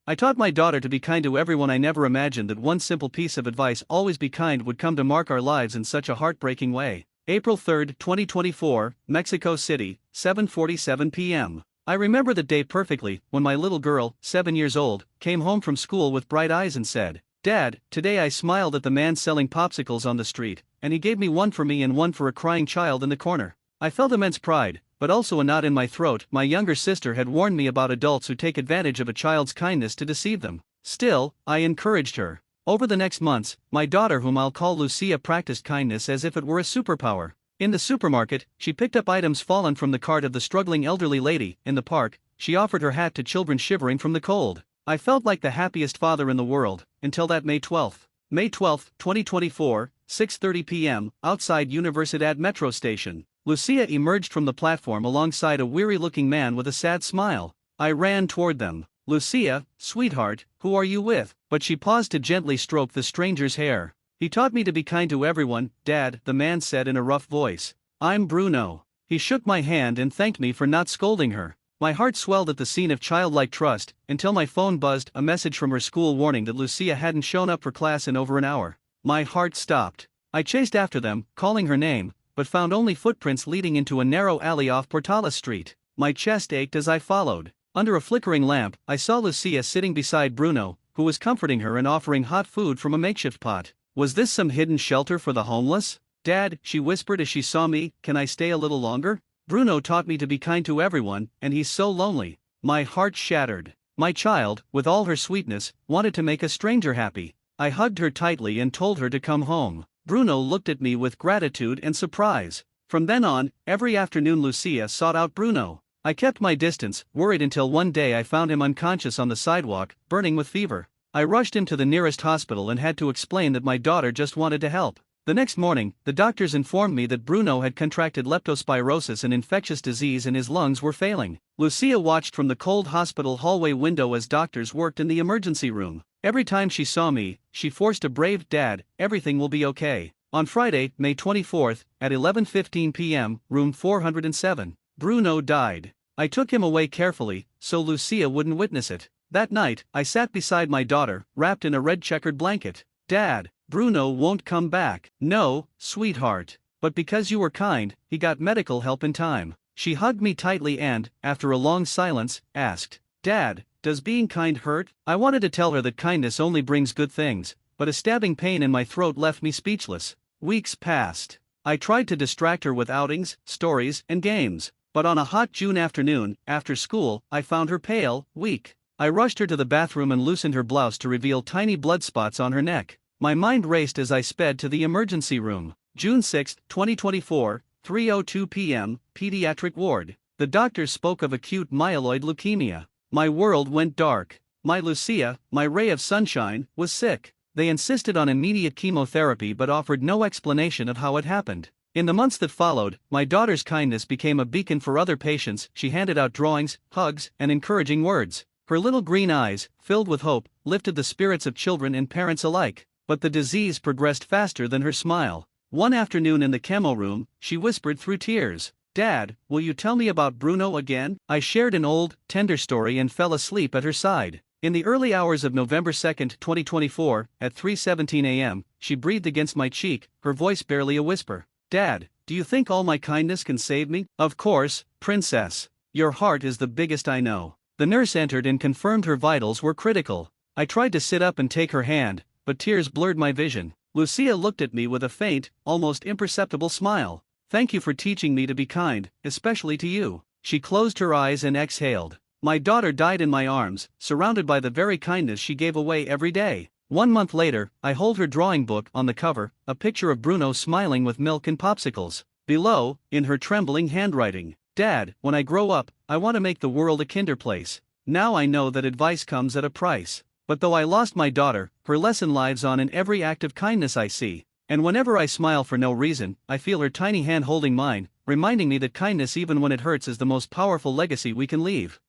I taught my daughter to be kind to everyone. I never imagined that one simple piece of advice, always be kind, would come to mark our lives in such a heartbreaking way. April 3, 2024, Mexico City, 7:47 p.m. I remember the day perfectly, when my little girl, 7 years old, came home from school with bright eyes and said, "Dad, today I smiled at the man selling popsicles on the street, and he gave me one for me and one for a crying child in the corner." I felt immense pride, but also a knot in my throat. My younger sister had warned me about adults who take advantage of a child's kindness to deceive them. Still, I encouraged her. Over the next months, my daughter, whom I'll call Lucia, practiced kindness as if it were a superpower. In the supermarket, she picked up items fallen from the cart of the struggling elderly lady. In the park, she offered her hat to children shivering from the cold. I felt like the happiest father in the world, until that May 12. May 12, 2024, 6:30 p.m., outside Universidad Metro Station. Lucia emerged from the platform alongside a weary-looking man with a sad smile. I ran toward them. "Lucia, sweetheart, who are you with?" But she paused to gently stroke the stranger's hair. "He taught me to be kind to everyone, Dad," the man said in a rough voice. "I'm Bruno." He shook my hand and thanked me for not scolding her. My heart swelled at the scene of childlike trust, until my phone buzzed, a message from her school warning that Lucia hadn't shown up for class in over an hour. My heart stopped. I chased after them, calling her name, but found only footprints leading into a narrow alley off Portales Street. My chest ached as I followed. Under a flickering lamp, I saw Lucia sitting beside Bruno, who was comforting her and offering hot food from a makeshift pot. Was this some hidden shelter for the homeless? "Dad," she whispered as she saw me, "can I stay a little longer? Bruno taught me to be kind to everyone, and he's so lonely." My heart shattered. My child, with all her sweetness, wanted to make a stranger happy. I hugged her tightly and told her to come home. Bruno looked at me with gratitude and surprise. From then on, every afternoon Lucia sought out Bruno. I kept my distance, worried, until one day I found him unconscious on the sidewalk, burning with fever. I rushed him to the nearest hospital and had to explain that my daughter just wanted to help. The next morning, the doctors informed me that Bruno had contracted leptospirosis, an infectious disease, and his lungs were failing. Lucia watched from the cold hospital hallway window as doctors worked in the emergency room. Every time she saw me, she forced a brave "Dad, everything will be okay." On Friday, May 24, at 11:15 p.m., room 407, Bruno died. I took him away carefully, so Lucia wouldn't witness it. That night, I sat beside my daughter, wrapped in a red checkered blanket. "Dad, Bruno won't come back." "No, sweetheart. But because you were kind, he got medical help in time." She hugged me tightly and, after a long silence, asked, "Dad, does being kind hurt?" I wanted to tell her that kindness only brings good things, but a stabbing pain in my throat left me speechless. Weeks passed. I tried to distract her with outings, stories, and games, but on a hot June afternoon, after school, I found her pale, weak. I rushed her to the bathroom and loosened her blouse to reveal tiny blood spots on her neck. My mind raced as I sped to the emergency room. June 6, 2024, 3:02 p.m., pediatric ward. The doctors spoke of acute myeloid leukemia. My world went dark. My Lucia, my ray of sunshine, was sick. They insisted on immediate chemotherapy but offered no explanation of how it happened. In the months that followed, my daughter's kindness became a beacon for other patients. She handed out drawings, hugs, and encouraging words. Her little green eyes, filled with hope, lifted the spirits of children and parents alike. But the disease progressed faster than her smile. One afternoon in the chemo room, she whispered through tears, "Dad, will you tell me about Bruno again?" I shared an old, tender story and fell asleep at her side. In the early hours of November 2, 2024, at 3:17 a.m., she breathed against my cheek, her voice barely a whisper. "Dad, do you think all my kindness can save me?" "Of course, princess. Your heart is the biggest I know." The nurse entered and confirmed her vitals were critical. I tried to sit up and take her hand, but tears blurred my vision. Lucia looked at me with a faint, almost imperceptible smile. "Thank you for teaching me to be kind, especially to you." She closed her eyes and exhaled. My daughter died in my arms, surrounded by the very kindness she gave away every day. 1 month later, I hold her drawing book. On the cover, a picture of Bruno smiling with milk and popsicles. Below, in her trembling handwriting, "Dad, when I grow up, I want to make the world a kinder place." Now I know that advice comes at a price. But though I lost my daughter, her lesson lives on in every act of kindness I see. And whenever I smile for no reason, I feel her tiny hand holding mine, reminding me that kindness, even when it hurts, is the most powerful legacy we can leave.